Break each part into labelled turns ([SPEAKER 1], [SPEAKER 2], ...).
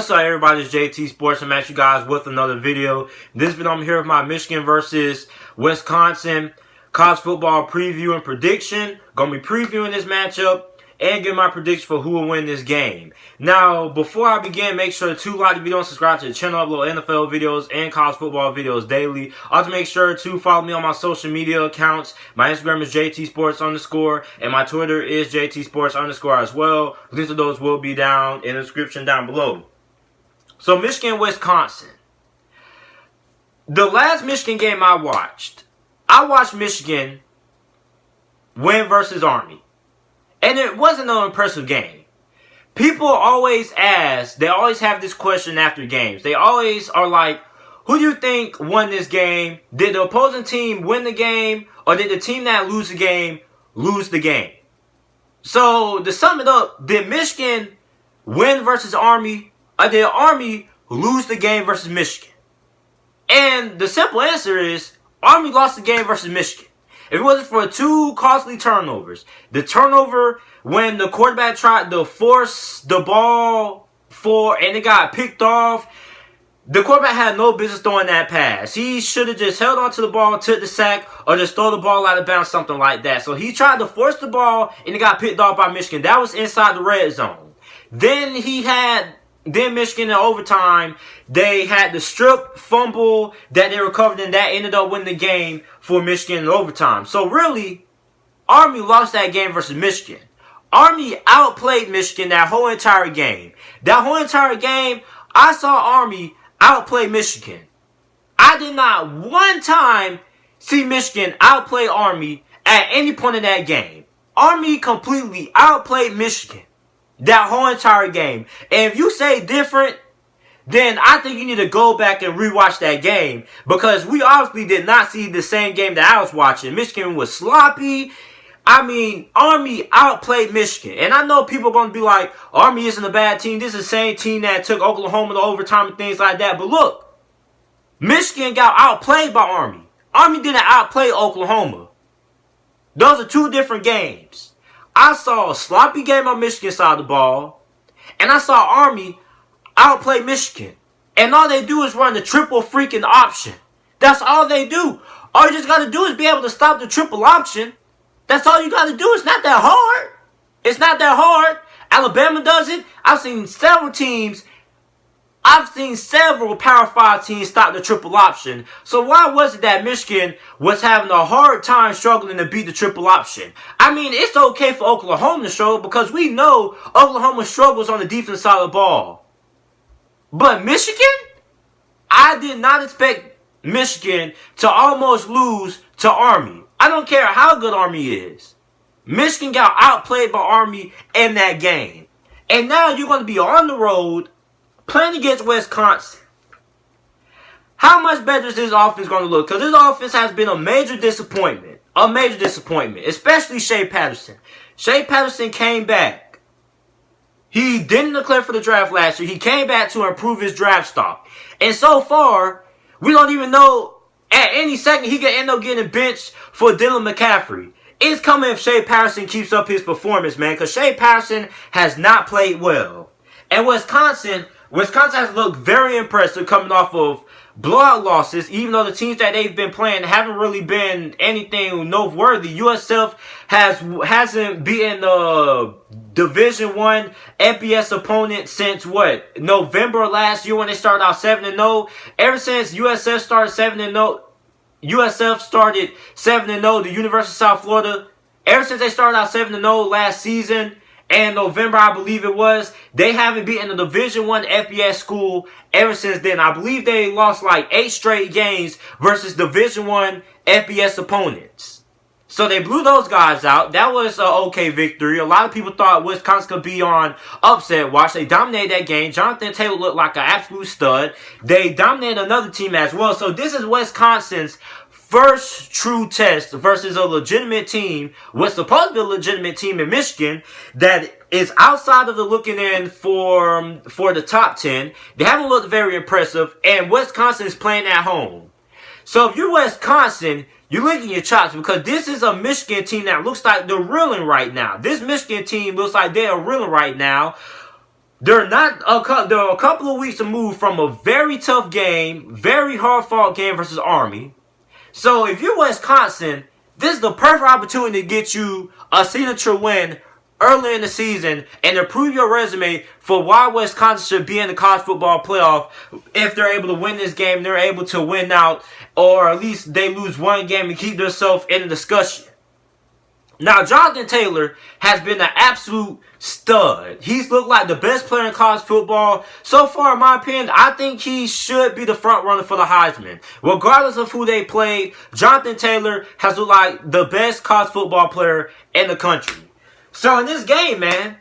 [SPEAKER 1] What's up, everybody? It's JT Sports. I'm at you guys with another video. This video, I'm here with my Michigan versus Wisconsin college football preview and prediction. Gonna be previewing this matchup and give my prediction for who will win this game. Now, before I begin, make sure to like the video and subscribe to the channel. I upload NFL videos and college football videos daily. Also, make sure to follow me on my social media accounts. My Instagram is JTSports_, and my Twitter is JTSports_ as well. Links to those will be down in the description down below. So, Michigan, Wisconsin. The last Michigan game I watched Michigan win versus Army. And it wasn't an impressive game. People always ask, they always have this question after games. They always are like, who do you think won this game? Did the opposing team win the game? Or did the team that lose the game lose the game? So, to sum it up, did Michigan win versus Army? Or did Army lose the game versus Michigan? And the simple answer is, Army lost the game versus Michigan. If it wasn't for two costly turnovers, the turnover when the quarterback tried to force the ball and it got picked off, the quarterback had no business throwing that pass. He should have just held on to the ball, took the sack, or just throw the ball out of bounds, something like that. So he tried to force the ball and it got picked off by Michigan. That was inside the red zone. Then Michigan in overtime, they had the strip fumble that they recovered, and that ended up winning the game for Michigan in overtime. So really, Army lost that game versus Michigan. Army outplayed Michigan that whole entire game. That whole entire game, I saw Army outplay Michigan. I did not one time see Michigan outplay Army at any point in that game. Army completely outplayed Michigan that whole entire game. And if you say different, then I think you need to go back and rewatch that game, because we obviously did not see the same game that I was watching. Michigan was sloppy. I mean, Army outplayed Michigan. And I know people are going to be like, Army isn't a bad team. This is the same team that took Oklahoma to overtime and things like that. But look, Michigan got outplayed by Army. Army didn't outplay Oklahoma. Those are two different games. I saw a sloppy game on Michigan's side of the ball, and I saw Army outplay Michigan. And all they do is run the triple freaking option. That's all they do. All you just got to do is be able to stop the triple option. That's all you got to do. It's not that hard. It's not that hard. Alabama does it. I've seen several Power 5 teams stop the triple option. So why was it that Michigan was having a hard time struggling to beat the triple option? I mean, it's okay for Oklahoma to struggle, because we know Oklahoma struggles on the defensive side of the ball. But Michigan? I did not expect Michigan to almost lose to Army. I don't care how good Army is. Michigan got outplayed by Army in that game. And now you're going to be on the road playing against Wisconsin. How much better is this offense going to look? Because this offense has been a major disappointment. A major disappointment. Especially Shea Patterson. Shea Patterson came back. He didn't declare for the draft last year. He came back to improve his draft stock. And so far, we don't even know at any second he could end up getting benched for Dylan McCaffrey. It's coming if Shea Patterson keeps up his performance, man. Because Shea Patterson has not played well. And Wisconsin has looked very impressive coming off of blowout losses, even though the teams that they've been playing haven't really been anything noteworthy. USF hasn't beaten the Division I FBS opponent since November last year when they started out 7-0. Ever since USF started 7-0, the University of South Florida. Ever since they started out 7-0 last season, and November, I believe it was, they haven't beaten a Division I FBS school ever since then. I believe they lost like 8 straight games versus Division I FBS opponents. So they blew those guys out. That was an okay victory. A lot of people thought Wisconsin could be on upset watch. They dominated that game. Jonathan Taylor looked like an absolute stud. They dominated another team as well. So this is Wisconsin's first true test versus a legitimate team, what's supposed to be a legitimate team in Michigan, that is outside of the looking in for the top 10. They haven't looked very impressive, and Wisconsin is playing at home. So if you're Wisconsin, you're licking your chops, because this is a Michigan team that looks like they're reeling right now. This Michigan team looks like they are reeling right now. they're a couple of weeks removed from a very tough game, very hard fought game versus Army. So if you're Wisconsin, this is the perfect opportunity to get you a signature win early in the season and improve your resume for why Wisconsin should be in the college football playoff. If they're able to win this game, they're able to win out, or at least they lose one game and keep themselves in the discussion. Now, Jonathan Taylor has been an absolute stud. He's looked like the best player in college football. So far, in my opinion, I think he should be the front runner for the Heisman. Regardless of who they played, Jonathan Taylor has looked like the best college football player in the country. So in this game, man,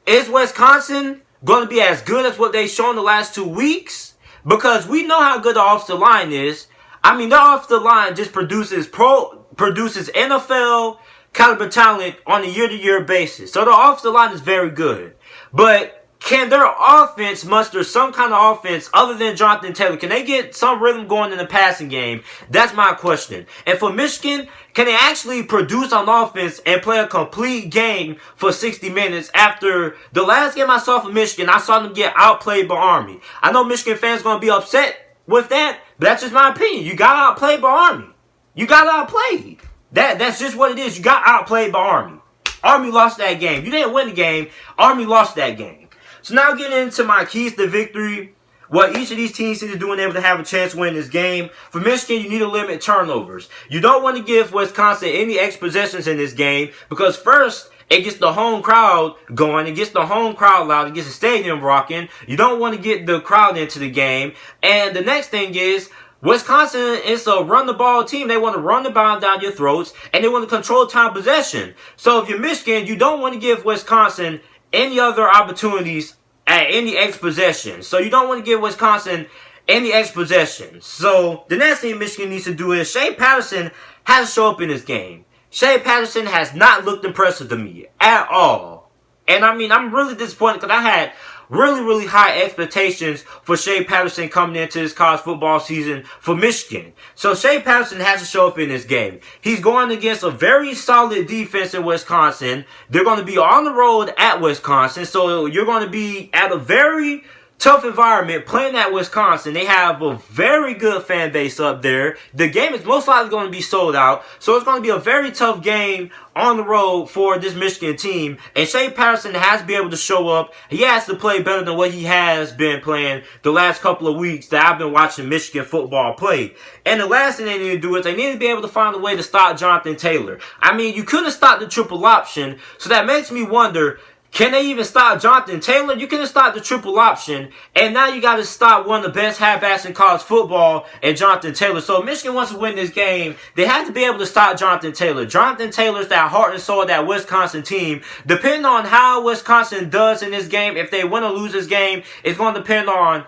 [SPEAKER 1] is Wisconsin going to be as good as what they've shown the last 2 weeks? Because we know how good the offensive line is. I mean, the offensive line just produces NFL caliber talent on a year-to-year basis. So the offensive line is very good. But can their offense muster some kind of offense other than Jonathan Taylor? Can they get some rhythm going in the passing game? That's my question. And for Michigan, can they actually produce on offense and play a complete game for 60 minutes? After the last game I saw from Michigan, I saw them get outplayed by Army. I know Michigan fans are going to be upset with that, but that's just my opinion. You got outplayed by Army. You got outplayed. That's just what it is. You got outplayed by Army. Army lost that game. You didn't win the game. Army lost that game. So now getting into my keys to victory. What each of these teams need to do in order to have a chance to win this game. For Michigan, you need to limit turnovers. You don't want to give Wisconsin any extra possessions in this game because first, it gets the home crowd going. It gets the home crowd loud. It gets the stadium rocking. You don't want to get the crowd into the game. And the next thing is, Wisconsin is a run-the-ball team. They want to run the ball down your throats, and they want to control time possession. So if you're Michigan, you don't want to give Wisconsin any other opportunities at any extra possession. So you don't want to give Wisconsin any extra possession. So the next thing Michigan needs to do is Shea Patterson has to show up in this game. Shea Patterson has not looked impressive to me at all. And I mean, I'm really disappointed because I had really high expectations for Shea Patterson coming into this college football season for Michigan. So Shea Patterson has to show up in this game. He's going against a very solid defense in Wisconsin. They're going to be on the road at Wisconsin. So you're going to be at a very tough environment playing at Wisconsin. They have a very good fan base up there. The game is most likely going to be sold out. So it's going to be a very tough game on the road for this Michigan team. And Shea Patterson has to be able to show up. He has to play better than what he has been playing the last couple of weeks that I've been watching Michigan football play. And the last thing they need to do is they need to be able to find a way to stop Jonathan Taylor. I mean, you couldn't stop the triple option. So that makes me wonder, can they even stop Jonathan Taylor? You couldn't stop the triple option. And now you got to stop one of the best halfbacks in college football and Jonathan Taylor. So if Michigan wants to win this game, they have to be able to stop Jonathan Taylor. Jonathan Taylor's that heart and soul of that Wisconsin team. Depending on how Wisconsin does in this game, if they win or lose this game, it's going to depend on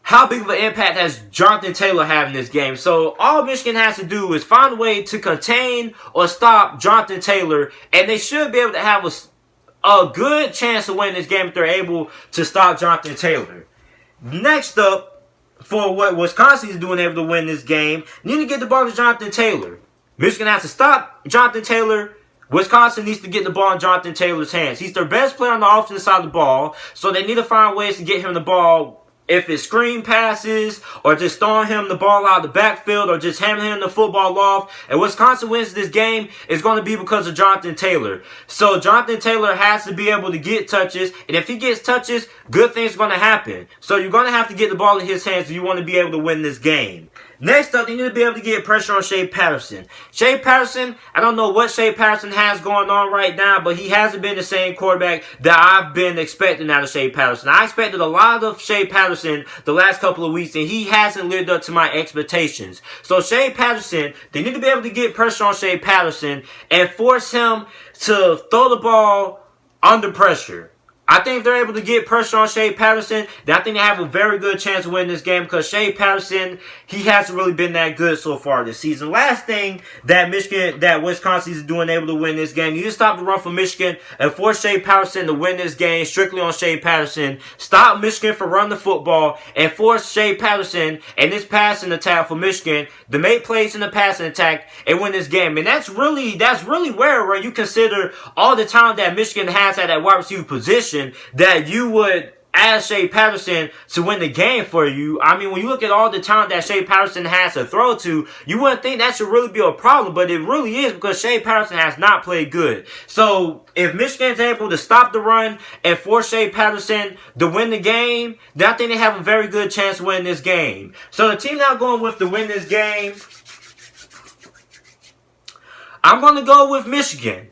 [SPEAKER 1] how big of an impact has Jonathan Taylor had in this game. So all Michigan has to do is find a way to contain or stop Jonathan Taylor. And they should be able to have a good chance to win this game if they're able to stop Jonathan Taylor. Next up, for what Wisconsin is doing able to win this game, need to get the ball to Jonathan Taylor. Michigan has to stop Jonathan Taylor. Wisconsin needs to get the ball in Jonathan Taylor's hands. He's their best player on the offensive side of the ball, so they need to find ways to get him the ball. If it's screen passes, or just throwing him the ball out of the backfield, or just handing him the football off, and Wisconsin wins this game, it's going to be because of Jonathan Taylor. So Jonathan Taylor has to be able to get touches, and if he gets touches, good things are going to happen. So you're going to have to get the ball in his hands if you want to be able to win this game. Next up, they need to be able to get pressure on Shea Patterson. Shea Patterson, I don't know what Shea Patterson has going on right now, but he hasn't been the same quarterback that I've been expecting out of Shea Patterson. I expected a lot of Shea Patterson the last couple of weeks, and he hasn't lived up to my expectations. So Shea Patterson, they need to be able to get pressure on Shea Patterson and force him to throw the ball under pressure. I think if they're able to get pressure on Shea Patterson, then I think they have a very good chance of winning this game because Shea Patterson, he hasn't really been that good so far this season. Last thing that Wisconsin is doing able to win this game, you just stop the run from Michigan and force Shea Patterson to win this game strictly on Shea Patterson. Stop Michigan from running the football and force Shea Patterson and this passing attack for Michigan to make plays in the passing attack and win this game. And that's really rare when you consider all the talent that Michigan has at that wide receiver position, that you would as Shea Patterson to win the game for you. I mean, when you look at all the talent that Shea Patterson has to throw to, you wouldn't think that should really be a problem, but it really is, because Shea Patterson has not played good. So if Michigan's able to stop the run and force Shea Patterson to win the game, then I think they have a very good chance of winning this game. So the team that I'm going with to win this game, I'm going to go with Michigan.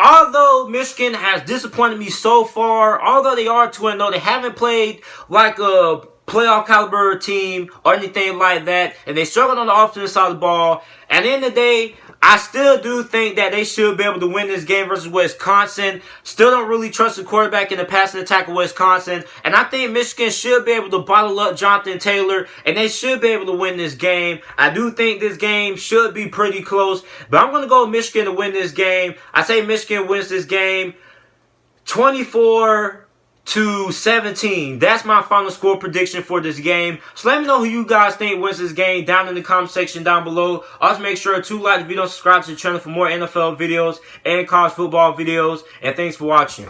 [SPEAKER 1] Although Michigan has disappointed me so far, although they are 2-0, they haven't played like a playoff caliber team or anything like that, and they struggled on the offensive side of the ball. At the end of the day, I still do think that they should be able to win this game versus Wisconsin. Still don't really trust the quarterback in the passing attack of Wisconsin. And I think Michigan should be able to bottle up Jonathan Taylor, and they should be able to win this game. I do think this game should be pretty close, but I'm going to go with Michigan to win this game. I say Michigan wins this game 24-17. That's my final score prediction for this game. So let me know who you guys think wins this game down in the comment section down below. Also make sure to like the video, subscribe to the channel for more NFL videos and college football videos. And thanks for watching.